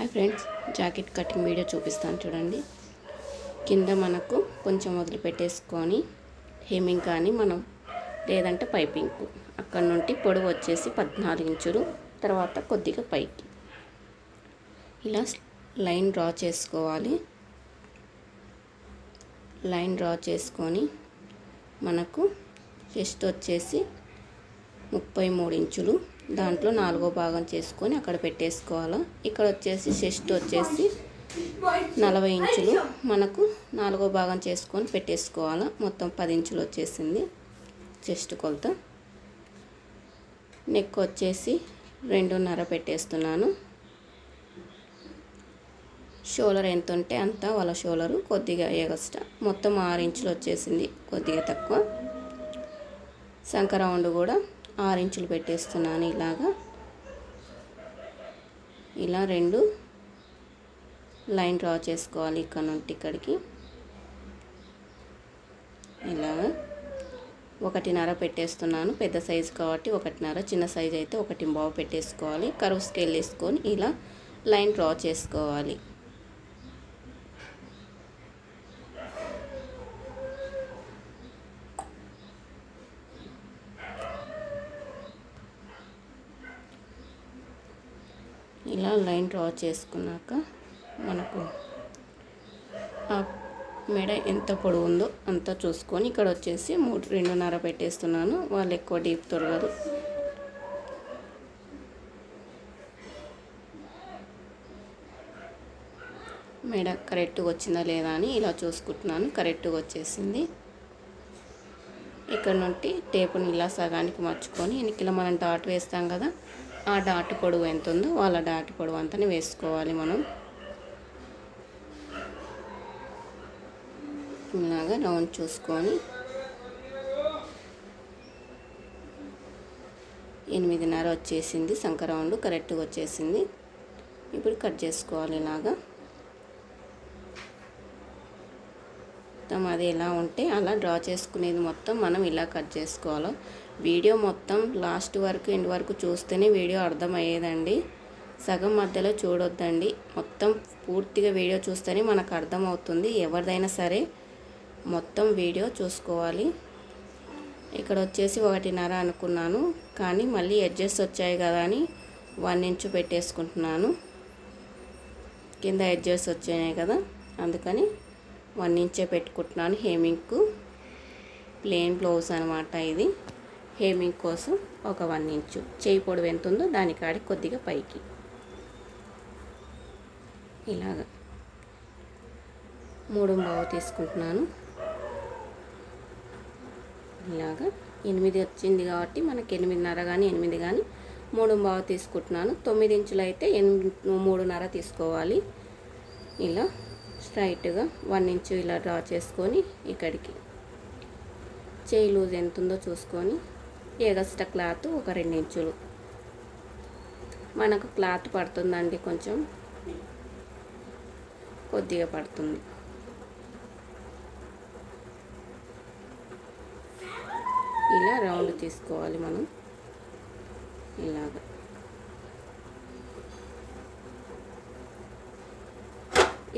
Hi friends, jacket cutting video చూపిస్తాను చూడండి. కింద మనకు కొంచెం వదిలిపెట్టేసుకొని హెమ్మింగ్ కానీ మనం లేదంటే పైపింగ్ అక్కడ నుండి పొడవు వచ్చేసి 14 ఇంచులు, తర్వాత కొద్దిగా పైకి ఇలా లైన్ డ్రా చేసుకోవాలి. లైన్ డ్రా చేసుకొని మనకు చెస్ట్ వచ్చేసి 33 ఇంచులు, దాంట్లో 4వ భాగం చేసుకొని అక్కడ పెట్టేసుకోవాలి. ఇక్కడ వచ్చేసి చెస్ట్ వచ్చేసి 40 ఇంచులు, మనకు 4వ భాగం చేసుకొని పెట్టేసుకోవాలి. మొత్తం 10 ఇంచులు వచ్చేసింది చెస్ట్ కొలత. నెక్ వచ్చేసి 2.5 పెట్టేస్తున్నాను. షోల్డర్ ఎంత ఉంటే అంత వాళ్ళ షోల్డరు కొద్దిగా ఎగస్ట్రా, మొత్తం 6 ఇంచులు వచ్చేసింది, కొద్దిగా తక్కువ. సంక రౌండ్ కూడా 6 ఇంచులు పెట్టేస్తున్నాను. ఇలా 2 లైన్ డ్రా చేసుకోవాలి. ఇక్కడ నుండి ఇక్కడికి ఇలాగా 1.5 పెట్టేస్తున్నాను. పెద్ద సైజు కాబట్టి 1.5, చిన్న సైజు అయితే 1.5 పెట్టేసుకోవాలి. కర్వ్ స్కేల్ వేసుకొని ఇలా లైన్ డ్రా చేసుకోవాలి. ఇలా లైన్ డ్రా చేసుకున్నాక మనకు ఆ మెడ ఎంత పొడవు ఉందో అంతా చూసుకొని ఇక్కడ వచ్చేసి 2.5 పెట్టేస్తున్నాను. వాళ్ళు ఎక్కువ డీప్ తొడగదు. మెడ కరెక్ట్గా వచ్చిందా లేదా అని ఇలా చూసుకుంటున్నాను. కరెక్ట్గా వచ్చేసింది. ఇక్కడ నుండి టేపుని ఇలా సగానికి మర్చుకొని ఇలా మనం డాట్ వేస్తాం కదా, ఆ డాట్ పొడవు ఎంత ఉందో వాళ్ళ డాట్ పొడవు అంతని వేసుకోవాలి. మనం ఇలాగా రౌండ్ చూసుకొని 8.5 వచ్చేసింది. సంక రౌండ్ కరెక్ట్గా వచ్చేసింది. ఇప్పుడు కట్ చేసుకోవాలి. ఇలాగా మొత్తం అది ఎలా ఉంటే అలా డ్రా చేసుకునేది మొత్తం మనం ఇలా కట్ చేసుకోవాలి. వీడియో మొత్తం లాస్ట్ వరకు ఎండ్ వరకు చూస్తేనే వీడియో అర్థమయ్యేదండి. సగం మధ్యలో చూడొద్దండి. మొత్తం పూర్తిగా వీడియో చూస్తేనే మనకు అర్థమవుతుంది. ఎవరిదైనా సరే మొత్తం వీడియో చూసుకోవాలి. ఇక్కడ వచ్చేసి 1.5 అనుకున్నాను, కానీ మళ్ళీ ఎడ్జెస్ వచ్చాయి కదా అని 1 ఇంచు పెట్టేసుకుంటున్నాను. కింద ఎడ్జెస్ వచ్చాయి కదా, అందుకని 1 ఇంచే పెట్టుకుంటున్నాను. హేమింగ్కు ప్లెయిన్ బ్లౌజ్ అనమాట ఇది. హేమింగ్ కోసం ఒక 1 ఇంచు, చేయి పొడవు ఎంత ఉందో దానికాడి కొద్దిగా పైకి ఇలాగా 3.5 తీసుకుంటున్నాను. ఇలాగా 8 వచ్చింది కాబట్టి మనకి 8.5 కానీ 8 కానీ 3.5 తీసుకుంటున్నాను. 9 ఇంచులు అయితే 3.5 తీసుకోవాలి. ఇలా స్ట్రైట్గా 1 ఇంచు ఇలా డ్రా చేసుకొని ఇక్కడికి చేయి లూజ్ ఎంత ఉందో చూసుకొని ఎగస్ట్రా క్లాత్ ఒక 2 ఇంచులు మనకు క్లాత్ పడుతుందండి, కొంచెం కొద్దిగా పడుతుంది. ఇలా రౌండ్ తీసుకోవాలి మనం. ఇలాగా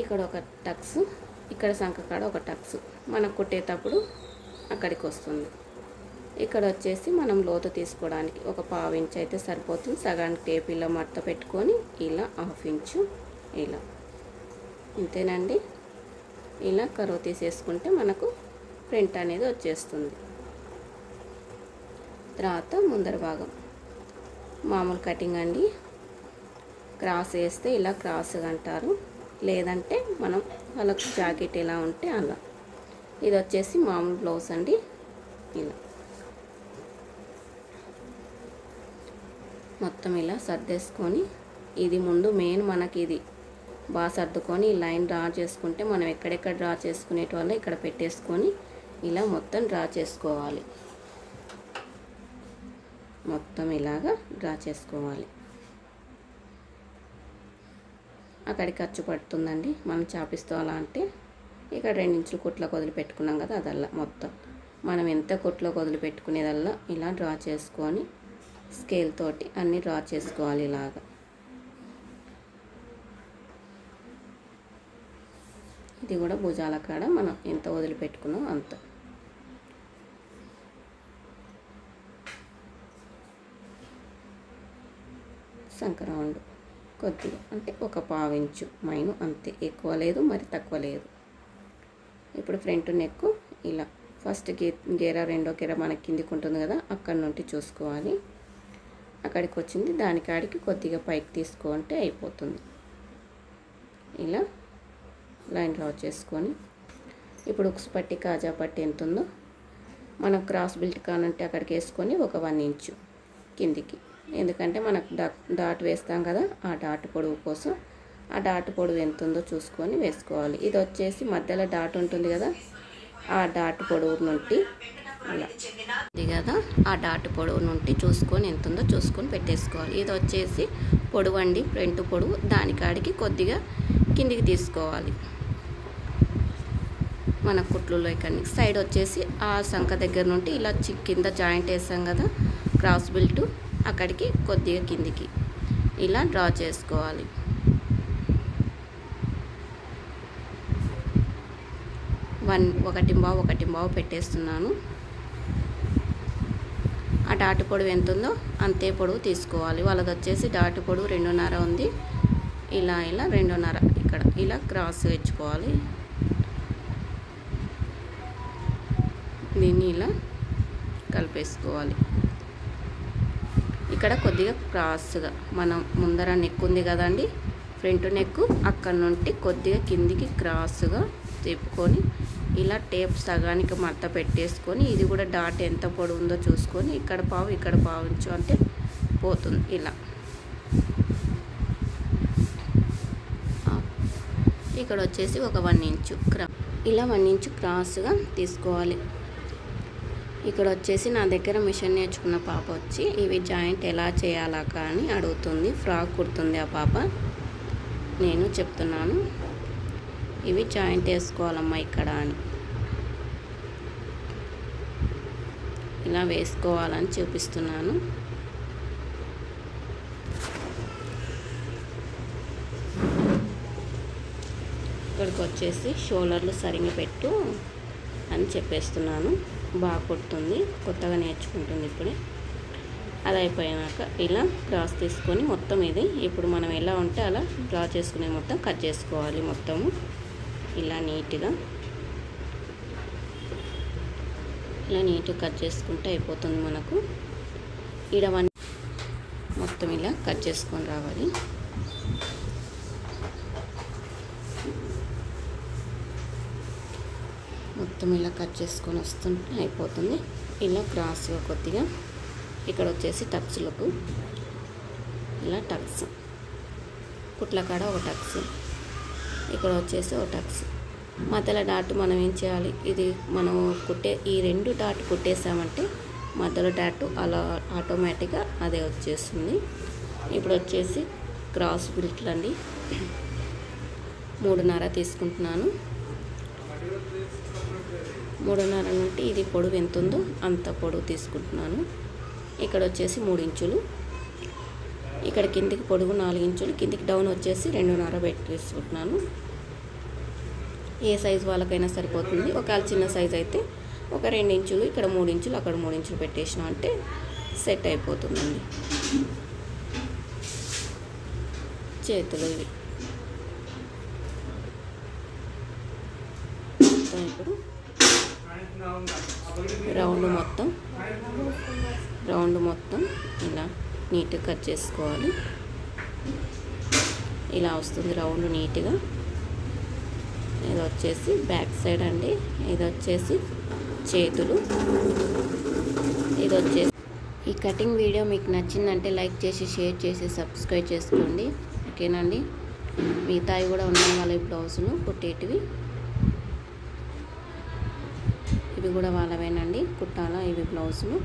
ఇక్కడ ఒక టక్స్, ఇక్కడ సంక కాడ ఒక టక్స్ మనం కుట్టేటప్పుడు అక్కడికి వస్తుంది. ఇక్కడ వచ్చేసి మనం లోతు తీసుకోవడానికి ఒక 1/2 ఇంచు అయితే సరిపోతుంది. సగానికి టేప్ ఇలా మడత పెట్టుకొని ఇలా 1/2 ఇంచు ఇలా, ఇంతేనండి. ఇలా కరువు తీసేసుకుంటే మనకు ప్రింట్ అనేది వచ్చేస్తుంది. తర్వాత ముందర భాగం మామూలు కటింగ్ అండి. క్రాస్ వేస్తే ఇలా క్రాస్గా అంటారు, లేదంటే మనం వాళ్ళకు జాకెట్ ఎలా ఉంటే అలా. ఇది వచ్చేసి మామూలు బ్లౌజ్ అండి. ఇలా మొత్తం ఇలా సర్దేసుకొని, ఇది ముందు మెయిన్ మనకి ఇది బాగా సర్దుకొని లైన్ డ్రా చేసుకుంటే మనం ఎక్కడెక్కడ డ్రా చేసుకునేటి వల్ల ఇక్కడ పెట్టేసుకొని ఇలా మొత్తం డ్రా చేసుకోవాలి. మొత్తం ఇలాగా డ్రా చేసుకోవాలి. అక్కడికి ఖర్చు పడుతుందండి. మనం చాపిస్తూ అలా అంటే ఇక్కడ 2 ఇంచులు కుట్లకు వదిలిపెట్టుకున్నాం కదా, అదల్లా మొత్తం మనం ఎంత కుట్లోకి వదిలిపెట్టుకునేదల్లా ఇలా డ్రా చేసుకొని స్కేల్ తోటి అన్నీ డ్రా చేసుకోవాలి. ఇలాగా ఇది కూడా భుజాల కాడ మనం ఎంత వదిలిపెట్టుకున్నాం అంత. సంక రౌండ్ కొద్దిగా అంటే ఒక పావించు మైను అంతే, ఎక్కువ లేదు మరి తక్కువ లేదు. ఇప్పుడు ఫ్రంట్ నెక్ ఇలా ఫస్ట్ గేర రెండో గేర మనకి కిందికి ఉంటుంది కదా, అక్కడ నుండి చూసుకోవాలి. అక్కడికి వచ్చింది దానికాడికి కొద్దిగా పైకి తీసుకుంటే అయిపోతుంది. ఇలా లైన్ డ్రా చేసుకొని ఇప్పుడు ఉక్స్ పట్టి కాజా పట్టి ఎంత ఉందో మనం క్రాస్ బిల్ట్ కానంటే అక్కడికి వేసుకొని ఒక 1 ఇంచు కిందికి, ఎందుకంటే మనకు డాట్ వేస్తాం కదా, ఆ డాట్ పొడవు కోసం ఆ డాట్ పొడవు ఎంత ఉందో చూసుకొని వేసుకోవాలి. ఇది వచ్చేసి మధ్యలో డాట్ ఉంటుంది కదా, ఆ డాట్ పొడవు నుండి అలా ఇది కదా, ఆ డాట్ పొడవు నుండి చూసుకొని ఎంత ఉందో చూసుకొని పెట్టేసుకోవాలి. ఇది వచ్చేసి పొడవు అండి, ఫ్రంట్ పొడవు, దానికాడికి కొద్దిగా కిందికి తీసుకోవాలి మన కుట్లలో. ఇక్కడ సైడ్ వచ్చేసి ఆ సంక దగ్గర నుండి ఇలా కింద జాయింట్ వేసాం కదా క్రాస్ బిల్ట్, అక్కడికి కొద్దిగా కిందికి ఇలా డ్రా చేసుకోవాలి. ఒకటి బావు పెట్టేస్తున్నాను. ఆ డాట్ పొడవు ఎంత ఉందో అంతే పొడవు తీసుకోవాలి. వాళ్ళది వచ్చేసి డాట్ పొడవు 2.5 ఉంది. ఇలా 2.5 ఇక్కడ ఇలా క్రాస్ వేసుకోవాలి. దీన్ని ఇలా కలిపేసుకోవాలి. ఇక్కడ కొద్దిగా క్రాస్గా మనం ముందర నెక్ ఉంది కదండి, ఫ్రంట్ నెక్, అక్కడ నుండి కొద్దిగా కిందికి క్రాస్గా తిప్పుకొని ఇలా టేప్ సగానికి మడత పెట్టేసుకొని, ఇది కూడా డాట్ ఎంత పొడవు ఉందో చూసుకొని ఇక్కడ పావించు అంటే పోతుంది. ఇలా ఇక్కడ వచ్చేసి ఒక 1 ఇంచు ఇలా 1 ఇంచు క్రాస్గా తీసుకోవాలి. ఇక్కడ వచ్చేసి నా దగ్గర మిషన్ నేర్చుకున్న పాప వచ్చి ఇవి జాయింట్ ఎలా చేయాలా కానీ అడుగుతుంది. ఫ్రాక్ కుడుతుంది ఆ పాప. నేను చెప్తున్నాను ఇవి జాయింట్ వేసుకోవాలమ్మా ఇక్కడ అని, ఇలా వేసుకోవాలని చూపిస్తున్నాను. ఇక్కడికి వచ్చేసి షోల్డర్లు సరిగ్గా పెట్టు అని చెప్పేస్తున్నాను. బాగా కుడుతుంది, కొత్తగా నేర్చుకుంటుంది ఇప్పుడే. అది అయిపోయాక ఇలా క్రాస్ తీసుకొని మొత్తం ఇది ఇప్పుడు మనం ఎలా ఉంటే అలా డ్రా చేసుకునే మొత్తం కట్ చేసుకోవాలి. మొత్తము ఇలా నీట్గా కట్ చేసుకుంటే అయిపోతుంది మనకు. ఈడవన్నీ మొత్తం ఇలా కట్ చేసుకొని రావాలి. మొత్తం ఇలా కట్ చేసుకొని వస్తుంటే అయిపోతుంది. ఇలా క్రాస్గా కొద్దిగా ఇక్కడ వచ్చేసి టక్స్లకు ఇలా టక్స్, కుట్ల కాడ ఒక టక్స్, ఇక్కడ వచ్చేసి ఒక టక్స్, మధ్యలో డాట్ మనం ఏం చేయాలి, ఇది మనం ఈ 2 డాట్ కుట్టేసామంటే మధ్యలో డాట్ అలా ఆటోమేటిక్గా అదే వచ్చేస్తుంది. ఇప్పుడు వచ్చేసి క్రాస్ బిల్ట్లు అండి 3.5 తీసుకుంటున్నాను. 3.5 నుండి ఇది పొడవు ఎంత ఉందో అంత పొడవు తీసుకుంటున్నాను. ఇక్కడ వచ్చేసి 3 ఇంచులు, ఇక్కడ కిందికి పొడవు 4 ఇంచులు, కిందికి డౌన్ వచ్చేసి 2.5 పెట్టేసుకుంటున్నాను. ఏ సైజు వాళ్ళకైనా సరిపోతుంది. ఒకవేళ చిన్న సైజు అయితే ఒక 2 ఇంచులు, ఇక్కడ 3 ఇంచులు, అక్కడ 3 ఇంచులు పెట్టేసినాం అంటే సెట్ అయిపోతుందండి. చేతులు ఇవి ఇప్పుడు రౌండ్ మొత్తం ఇలా నీట్గా కట్ చేసుకోవాలి. ఇలా వస్తుంది రౌండ్ నీట్గా. ఇది వచ్చేసి బ్యాక్ సైడ్ అండి, ఇది వచ్చేసి చేతులు, ఇది వచ్చేసి. ఈ కటింగ్ వీడియో మీకు నచ్చిందంటే లైక్ చేసి షేర్ చేసి సబ్స్క్రైబ్ చేసుకోండి, ఓకేనండి. మిగతావి కూడా ఉన్నాయి వాళ్ళ బ్లౌజులు కుట్టేటివి, ఇవి కూడా వాళ్ళవేనండి కుట్టాలా ఇవి బ్లౌజులు.